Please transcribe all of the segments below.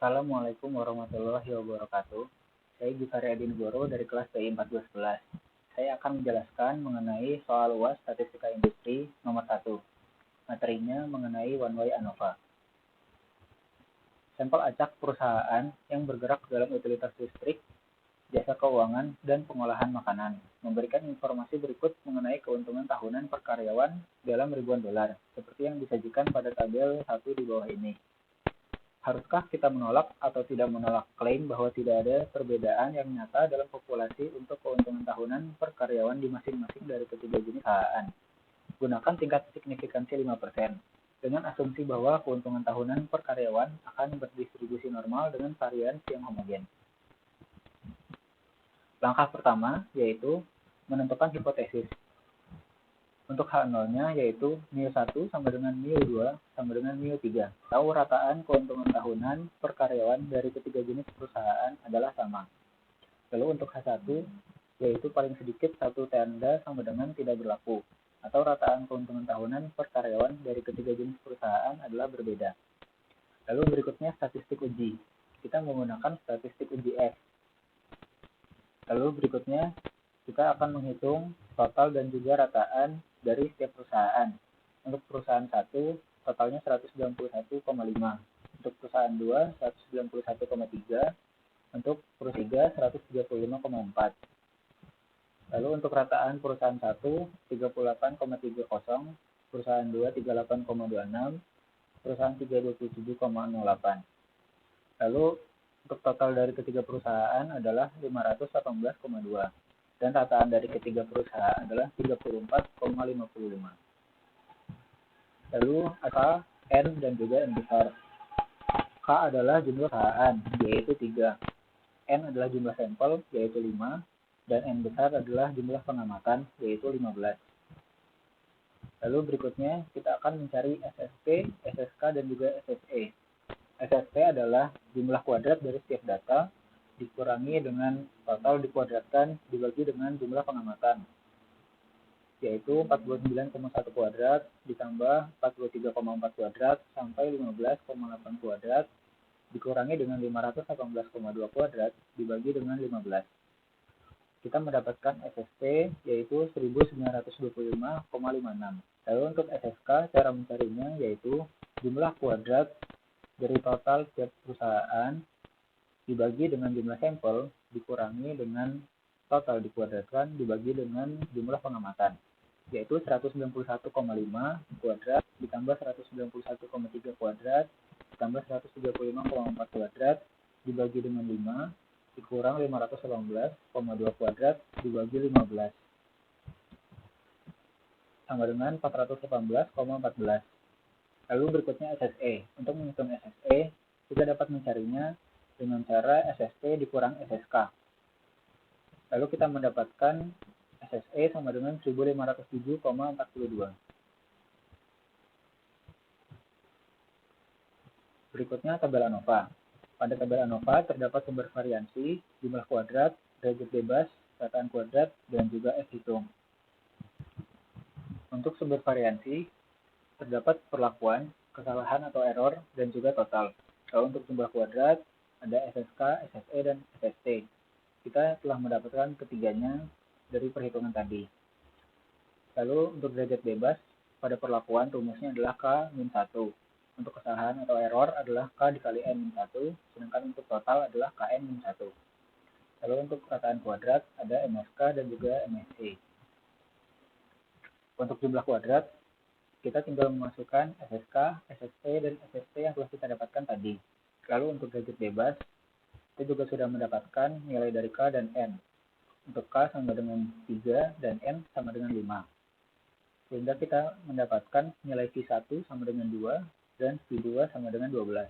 Assalamualaikum warahmatullahi wabarakatuh. Saya Givari Adinegoro dari kelas TI 1411. Saya akan menjelaskan mengenai soal UAS Statistika Industri nomor 1. Materinya mengenai One Way ANOVA. Sampel acak perusahaan yang bergerak dalam utilitas listrik, jasa keuangan, dan pengolahan makanan memberikan informasi berikut mengenai keuntungan tahunan per karyawan dalam ribuan dolar, seperti yang disajikan pada tabel 1 di bawah ini. Haruskah kita menolak atau tidak menolak klaim bahwa tidak ada perbedaan yang nyata dalam populasi untuk keuntungan tahunan per karyawan di masing-masing dari ketiga jenis perusahaan? Gunakan tingkat signifikansi 5%, dengan asumsi bahwa keuntungan tahunan per karyawan akan berdistribusi normal dengan varians yang homogen. Langkah pertama yaitu menentukan hipotesis. Untuk H0-nya yaitu μ1 sama dengan μ2 sama dengan μ3. Tahu rataan keuntungan tahunan per karyawan dari ketiga jenis perusahaan adalah sama. Lalu untuk H1 yaitu paling sedikit satu tanda sama dengan tidak berlaku. Atau rataan keuntungan tahunan per karyawan dari ketiga jenis perusahaan adalah berbeda. Lalu berikutnya statistik uji. Kita menggunakan statistik uji F. Lalu berikutnya kita akan menghitung total dan juga rataan dari setiap perusahaan. Untuk perusahaan 1, totalnya 191,5. Untuk perusahaan 2, 191,3. Untuk perusahaan 3, 135,4. Lalu untuk rataan perusahaan 1, 38,30. Perusahaan 2, 38,26. Perusahaan 3, 27,08. Lalu untuk total dari ketiga perusahaan adalah 518,2. Dan rataan dari ketiga perusahaan adalah 34,55. Lalu K, N, dan juga N besar. K adalah jumlah perusahaan, yaitu 3. N adalah jumlah sampel, yaitu 5. Dan N besar adalah jumlah pengamatan, yaitu 15. Lalu berikutnya kita akan mencari SSP, SSK, dan juga SSE. SSP adalah jumlah kuadrat dari setiap data, dikurangi dengan total dikuadratkan dibagi dengan jumlah pengamatan, yaitu 49,1 kuadrat ditambah 43,4 kuadrat sampai 15,8 kuadrat dikurangi dengan 518,2 kuadrat dibagi dengan 15. Kita mendapatkan SSP yaitu 1925,56. Lalu untuk SSK cara mencarinya yaitu jumlah kuadrat dari total setiap perusahaan dibagi dengan jumlah sampel dikurangi dengan total dikuadratkan dibagi dengan jumlah pengamatan, yaitu 191,5 kuadrat ditambah 191,3 kuadrat ditambah 135,4 kuadrat dibagi dengan 5 dikurang 518,2 kuadrat dibagi 15 sama dengan 418,14. Lalu berikutnya SSE. Untuk menghitung SSE, kita dapat mencarinya dengan cara SSP dikurang SSK. Lalu kita mendapatkan SSE sama dengan 1507,42. Berikutnya tabel ANOVA. Pada tabel ANOVA terdapat sumber variansi, jumlah kuadrat, derajat bebas, rataan kuadrat, dan juga F hitung. Untuk sumber variansi, terdapat perlakuan, kesalahan atau error, dan juga total. Lalu untuk jumlah kuadrat, ada SSK, SSE, dan SST. Kita telah mendapatkan ketiganya dari perhitungan tadi. Lalu untuk derajat bebas, pada perlakuan rumusnya adalah K-1. Untuk kesalahan atau error adalah K dikali N-1, sedangkan untuk total adalah KN-1. Lalu untuk rataan kuadrat, ada MSK dan juga MSE. Untuk jumlah kuadrat, kita tinggal memasukkan SSK, SSE, dan SST yang telah kita dapatkan tadi. Lalu untuk derajat bebas, kita juga sudah mendapatkan nilai dari K dan N. Untuk K sama dengan 3 dan N sama dengan 5. Sehingga kita mendapatkan nilai V1 sama dengan 2 dan V2 sama dengan 12.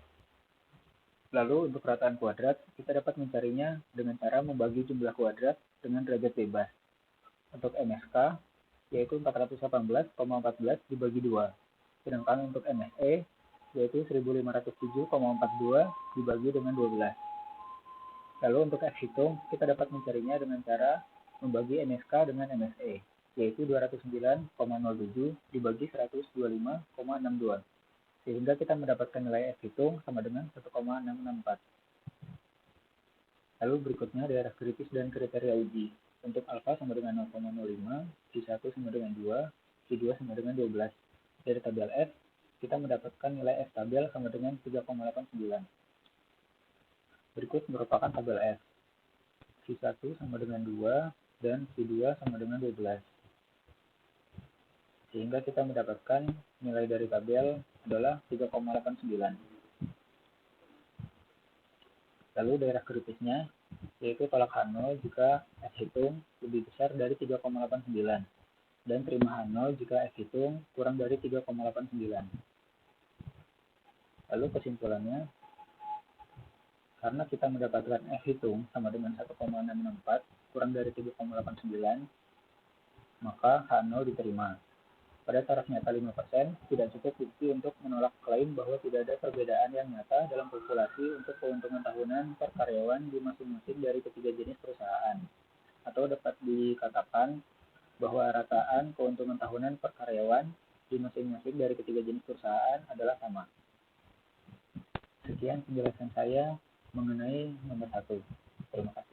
Lalu untuk rataan kuadrat, kita dapat mencarinya dengan cara membagi jumlah kuadrat dengan derajat bebas. Untuk MSK, yaitu 418,14 dibagi 2. Sedangkan untuk MSE, yaitu 1507,42 dibagi dengan 12. Lalu untuk F hitung, kita dapat mencarinya dengan cara membagi MSK dengan MSE, yaitu 209,07 dibagi 125,62. Sehingga kita mendapatkan nilai F hitung sama dengan 1,664. Lalu berikutnya daerah kritis dan kriteria uji. Untuk alfa sama dengan 0,05, Q1 sama dengan 2, Q2 sama dengan 12. Dari tabel F, kita mendapatkan nilai F tabel sama dengan 3,89. Berikut merupakan tabel F. Q1 sama dengan 2 dan Q2 sama dengan 12. Sehingga kita mendapatkan nilai dari tabel adalah 3,89. Lalu daerah kritisnya, yaitu tolak H0 jika F hitung lebih besar dari 3,89 dan terima H0 jika F hitung kurang dari 3,89. Lalu kesimpulannya, karena kita mendapatkan F hitung sama dengan 1,664 kurang dari 3,89, maka H0 diterima. Pada taraf nyata 5%, tidak cukup bukti untuk menolak klaim bahwa tidak ada perbedaan yang nyata dalam populasi untuk keuntungan tahunan per karyawan di masing-masing dari ketiga jenis perusahaan. Atau dapat dikatakan bahwa rataan keuntungan tahunan per karyawan di masing-masing dari ketiga jenis perusahaan adalah sama. Sekian penjelasan saya mengenai nomor 1. Terima kasih.